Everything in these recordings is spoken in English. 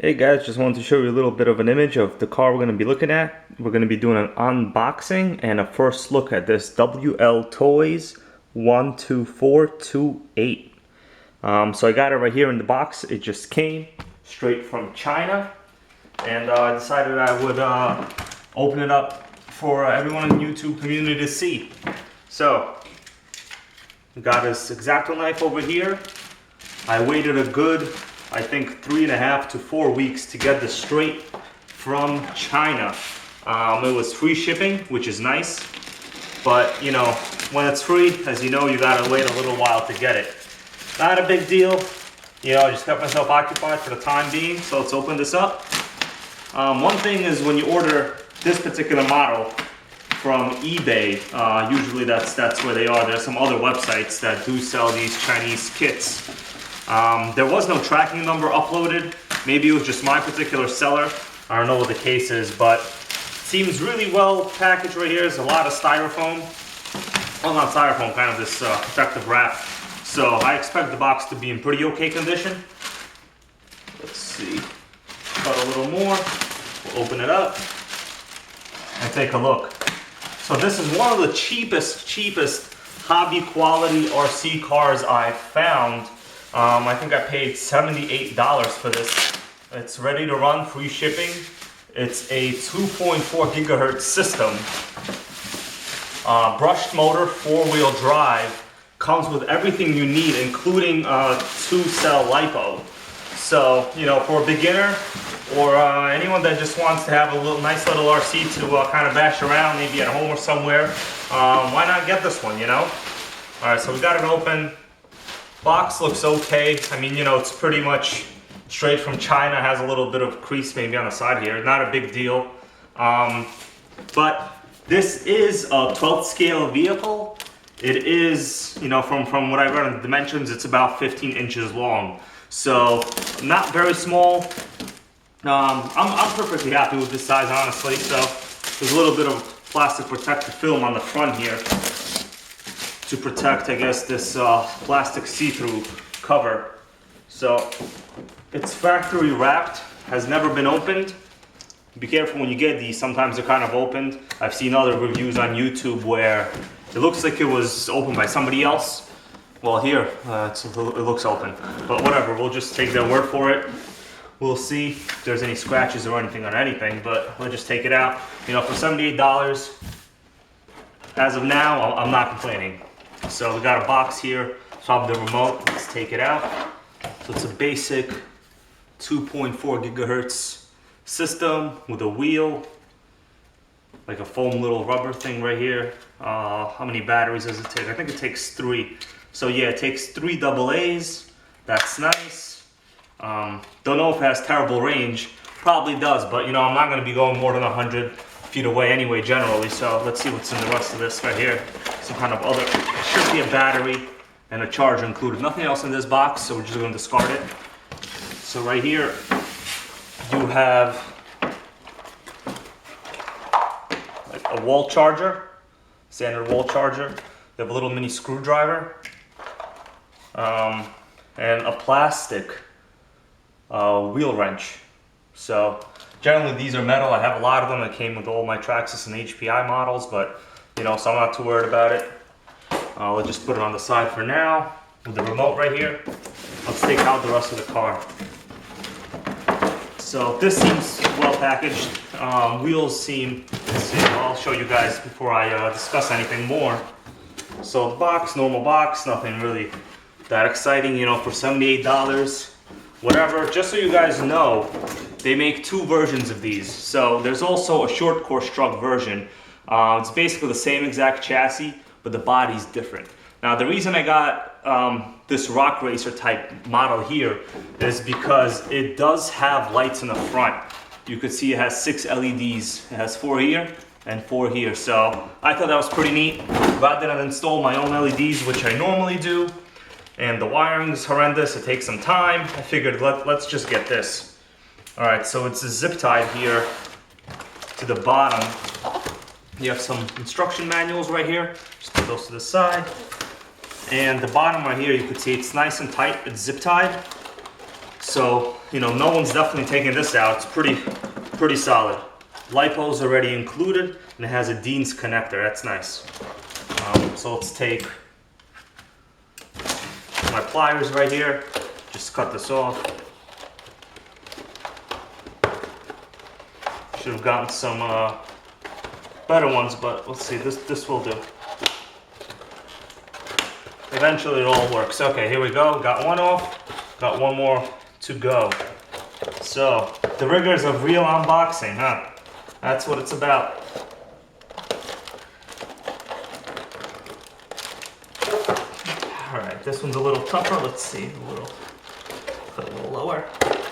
Hey guys, just wanted to show you a little bit of an image of the car we're going to be looking at. We're going to be doing an unboxing and a first look at this WLtoys 12428. So I got it right here in the box. It just came straight from China, and I decided I would open it up for everyone in the YouTube community to see. So we got this X-Acto knife over here. I waited a good, I think, 3.5 to 4 weeks to get this straight from China. It was free shipping, which is nice, but you know, when it's free, as you know, you gotta wait a little while to get it. Not a big deal, you know, I just kept myself occupied for the time being, so let's open this up. One thing is when you order this particular model from eBay, usually that's where they are. There's some other websites that do sell these Chinese kits. There was no tracking number uploaded. Maybe it was just my particular seller. I don't know what the case is, but it seems really well packaged right here. There's a lot of styrofoam. Well, not styrofoam, kind of this protective wrap. So I expect the box to be in pretty okay condition. Let's see. Cut a little more. We'll open it up and take a look. So this is one of the cheapest hobby quality RC cars I've found. I think I paid $78 for this. It's ready to run, free shipping. It's a 2.4 gigahertz system. Brushed motor, 4-wheel drive. Comes with everything you need, including 2-cell LiPo. So, you know, for a beginner or anyone that just wants to have a nice little RC to kind of bash around, maybe at home or somewhere, why not get this one, you know? All right, so we got it open. Box looks okay. I mean, you know, it's pretty much straight from China. Has a little bit of crease maybe on the side here. Not a big deal. But this is a 12th scale vehicle. It is, you know, from what I read on the dimensions, it's about 15 inches long. So not very small. I'm perfectly happy with this size, honestly. So there's a little bit of plastic protective film on the front here to protect, I guess, this plastic see-through cover. So it's factory wrapped, has never been opened. Be careful when you get these, sometimes they're kind of opened. I've seen other reviews on YouTube where it looks like it was opened by somebody else. Well, here, it looks open, but whatever, we'll just take their word for it. We'll see if there's any scratches or anything on anything, but we'll just take it out. You know, for $78, as of now, I'm not complaining. So we got a box here, probably the remote. Let's take it out. So it's a basic 2.4 gigahertz system with a wheel, like a foam little rubber thing right here. How many batteries does it take? I think it takes 3. So yeah, it takes 3 AA's. That's nice. Don't know if it has terrible range. Probably does, but you know, I'm not going to be going more than 100 feet away anyway, generally. So let's see what's in the rest of this right here. Some kind of other, it should be a battery and a charger included. Nothing else in this box, so we're just going to discard it. So right here, you have like a wall charger, standard wall charger. You have a little mini screwdriver, and a plastic wheel wrench. So generally these are metal. I have a lot of them that came with all my Traxxas and HPI models, but you know, so I'm not too worried about it. We'll just put it on the side for now with the remote right here. Let's take out the rest of the car. So this seems well packaged. Wheels seem, let's see, I'll show you guys before I discuss anything more. So the box, normal box, nothing really that exciting, you know, for $78, whatever. Just so you guys know, they make 2 versions of these. So there's also a short course truck version. It's basically the same exact chassis, but the body's different. Now the reason I got this rock racer type model here is because it does have lights in the front. You could see it has 6 LEDs. It has 4 here and 4 here. So I thought that was pretty neat. Rather than install my own LEDs, which I normally do, and the wiring is horrendous, it takes some time, I figured let's just get this. All right, so it's a zip tied here to the bottom. You have some instruction manuals right here. Just put those to the side. And the bottom right here, you can see it's nice and tight. It's zip tied. So you know, no one's definitely taking this out. It's pretty solid. LiPo's already included, and it has a Dean's connector. That's nice. So let's take my pliers right here. Just cut this off. Should have gotten some better ones, but let's see. This will do. Eventually, it all works. Okay, here we go. Got one off. Got one more to go. So the rigors of real unboxing, huh? That's what it's about. All right, this one's a little tougher. Let's see, put it a little lower.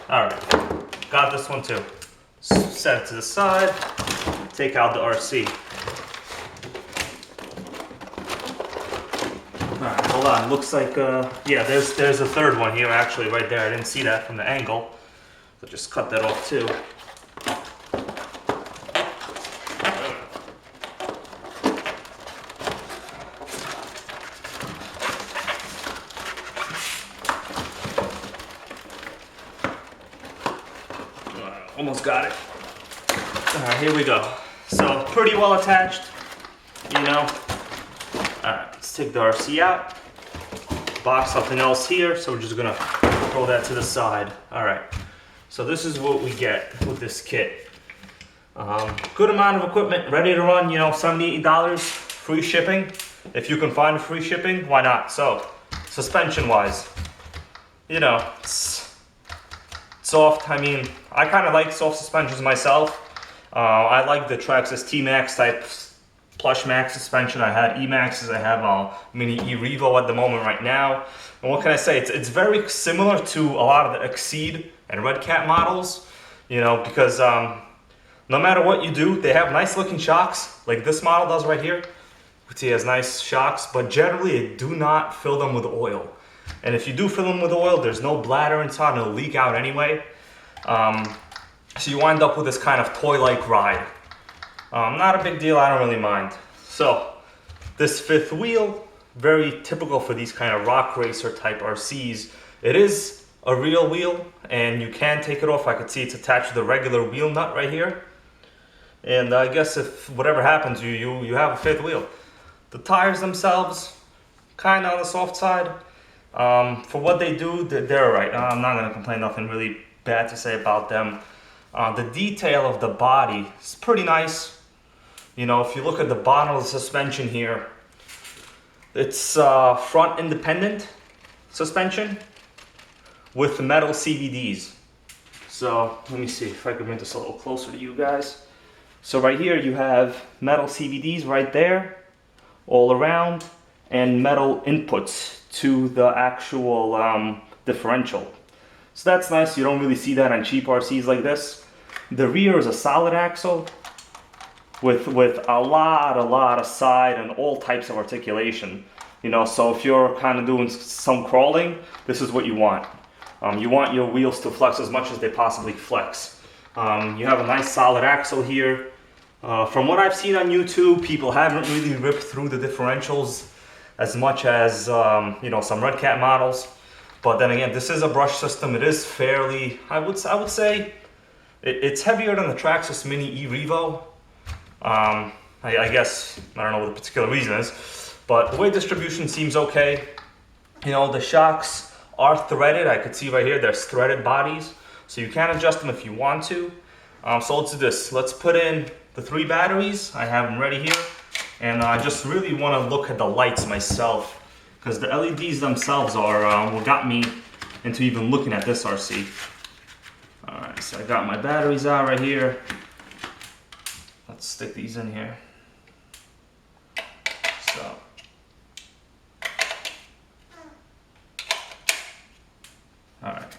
All right, got this one too. Set it to the side. Take out the RC. All right, hold on. Looks like yeah, there's a third one here actually, right there. I didn't see that from the angle, so just cut that off too. Almost got it. Alright, here we go. So, pretty well attached, you know. Alright, let's take the RC out. Box something else here, so we're just gonna throw that to the side. Alright, so this is what we get with this kit. Good amount of equipment, ready to run, you know, $70, $80, free shipping. If you can find free shipping, why not? So, suspension-wise, you know, soft. I mean, I kind of like soft suspensions myself. I like the Traxxas T-Max type Plush Max suspension. I had E-Maxes. I have a Mini E-Revo at the moment right now. And what can I say? It's very similar to a lot of the Exceed and Red Cat models, you know, because no matter what you do, they have nice looking shocks, like this model does right here. It has nice shocks, but generally do not fill them with oil. And if you do fill them with oil, there's no bladder inside and it'll leak out anyway. So you wind up with this kind of toy-like ride. Not a big deal, I don't really mind. So, this fifth wheel, very typical for these kind of rock racer type RCs. It is a real wheel, and you can take it off. I could see it's attached to the regular wheel nut right here. And I guess if whatever happens, you have a fifth wheel. The tires themselves, kind of on the soft side. For what they do, they're alright. I'm not going to complain, nothing really bad to say about them. The detail of the body is pretty nice. You know, if you look at the bottom of the suspension here, it's front independent suspension with metal CVDs. So let me see if I can bring this a little closer to you guys. So right here you have metal CVDs right there, all around, and metal inputs to the actual differential. So that's nice. You don't really see that on cheap RCs like this. The rear is a solid axle with a lot of side and all types of articulation. You know, so if you're kind of doing some crawling, this is what you want. You want your wheels to flex as much as they possibly flex. You have a nice solid axle here. From what I've seen on YouTube, people haven't really ripped through the differentials as much as you know, some Red Cat models. But then again, this is a brush system. It is fairly, I would say, it's heavier than the Traxxas Mini E-Revo. I guess, I don't know what the particular reason is, but the weight distribution seems okay. You know, the shocks are threaded. I could see right here, there's threaded bodies, so you can adjust them if you want to. So let's do this. Let's put in the 3 batteries. I have them ready here, and I just really want to look at the lights myself, because the LEDs themselves are what got me into even looking at this RC. Alright, so I got my batteries out right here. Let's stick these in here. So, alright.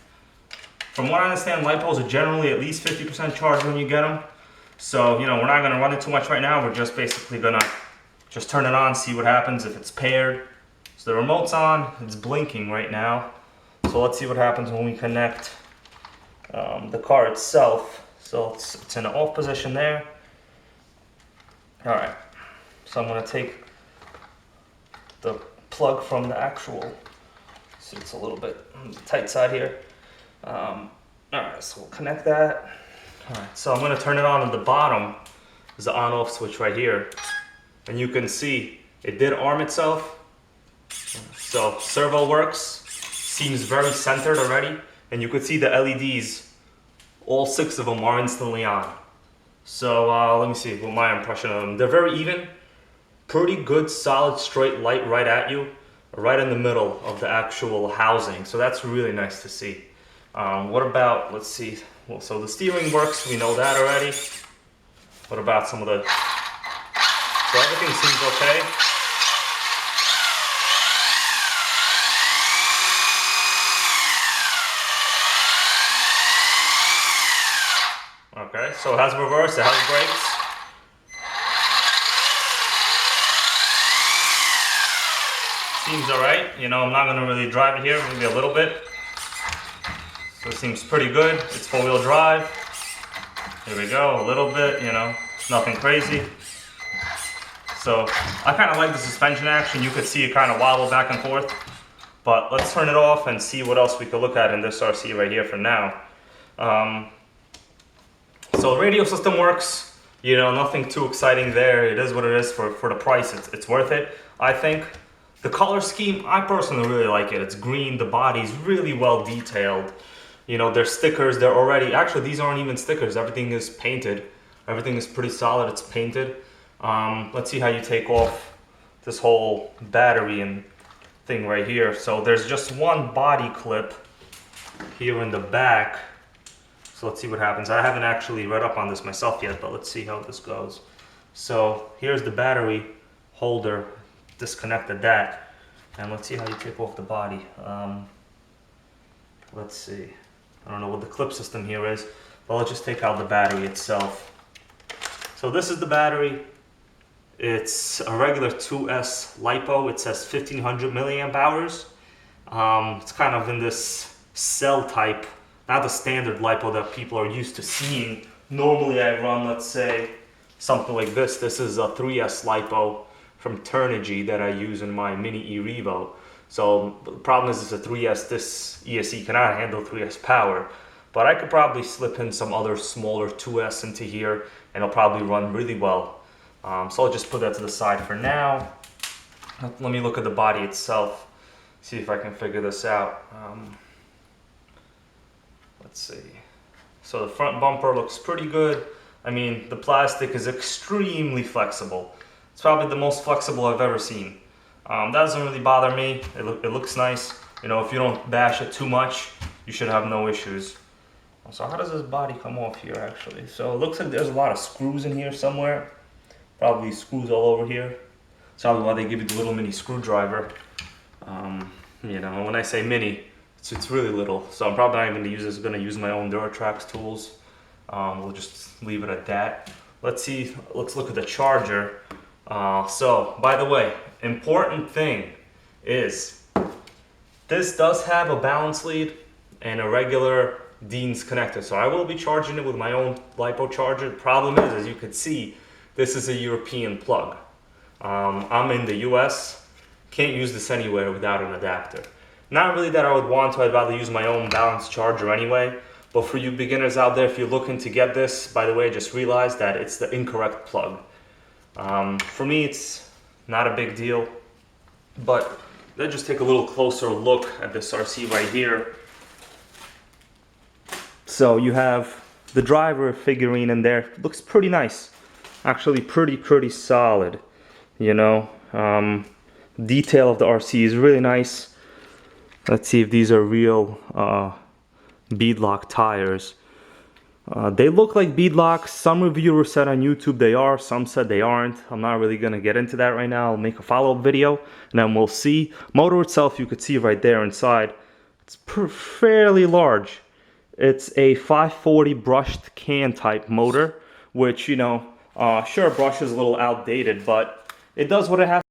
From what I understand, LiPos are generally at least 50% charged when you get them. So, you know, we're not going to run it too much right now. We're just basically going to just turn it on, see what happens if it's paired. So the remote's on, it's blinking right now. So let's see what happens when we connect the car itself. So it's in an off position there. All right, so I'm gonna take the plug from the actual, so it's a little bit on the tight side here. Alright, so we'll connect that. Alright, so I'm gonna turn it on at the bottom. There's the on-off switch right here. And you can see it did arm itself. So servo works. Seems very centered already. And you could see the LEDs, all 6 of them are instantly on. So let me see what my impression of them. They're very even. Pretty good, solid, straight light right at you. Right in the middle of the actual housing. So that's really nice to see. What about, let's see. Well, so the steering works, we know that already. What about some of the, so everything seems okay. Okay, so it has reverse, it has brakes. Seems alright, you know, I'm not gonna really drive it here, maybe a little bit. So it seems pretty good, it's 4-wheel drive. Here we go, a little bit, you know, nothing crazy. So I kind of like the suspension action, you could see it kind of wobble back and forth. But let's turn it off and see what else we could look at in this RC right here for now. So the radio system works, you know, nothing too exciting there. It is what it is for the price. It's worth it, I think. The color scheme, I personally really like it. It's green, the body's really well detailed. You know, there's stickers, they're already, actually these aren't even stickers, everything is painted. Everything is pretty solid, it's painted. Let's see how you take off this whole battery and thing right here. So there's just one body clip here in the back. So let's see what happens. I haven't actually read up on this myself yet, but let's see how this goes. So here's the battery holder, disconnected that. And let's see how you take off the body. Let's see. I don't know what the clip system here is, but let's just take out the battery itself. So this is the battery. It's a regular 2S LiPo. It says 1500 milliamp hours. It's kind of in this cell type, not the standard LiPo that people are used to seeing. Normally I run, let's say, something like this. This is a 3S LiPo from Turnigy that I use in my Mini e-Revo. So the problem is it's a 3S, this ESC cannot handle 3S power, but I could probably slip in some other smaller 2S into here and it'll probably run really well. So I'll just put that to the side for now. Let me look at the body itself, see if I can figure this out. Let's see. So the front bumper looks pretty good. I mean, the plastic is extremely flexible. It's probably the most flexible I've ever seen. That doesn't really bother me. It looks nice. You know, if you don't bash it too much, you should have no issues. So how does this body come off here actually? So it looks like there's a lot of screws in here somewhere. Probably screws all over here. That's probably why they give you the little mini screwdriver. You know, when I say mini, it's really little. So I'm probably not even gonna use my own Duratrax tools. We'll just leave it at that. Let's look at the charger. So, by the way, important thing is this does have a balance lead and a regular Dean's connector. So I will be charging it with my own LiPo charger. The problem is, as you can see, this is a European plug. I'm in the US, can't use this anywhere without an adapter. Not really that I would want to, I'd rather use my own balanced charger anyway. But for you beginners out there, if you're looking to get this, by the way, just realize that it's the incorrect plug. For me, it's not a big deal, but let's just take a little closer look at this RC right here. So you have the driver figurine in there. It looks pretty nice, actually pretty solid. You know, detail of the RC is really nice. Let's see if these are real Beadlock tires. They look like Beadlocks. Some reviewers said on YouTube they are, some said they aren't. I'm not really gonna get into that right now. I'll make a follow-up video and then we'll see. Motor itself, you could see right there inside. It's fairly large. It's a 540 brushed can type motor, which, you know, sure, brush is a little outdated, but it does what it has.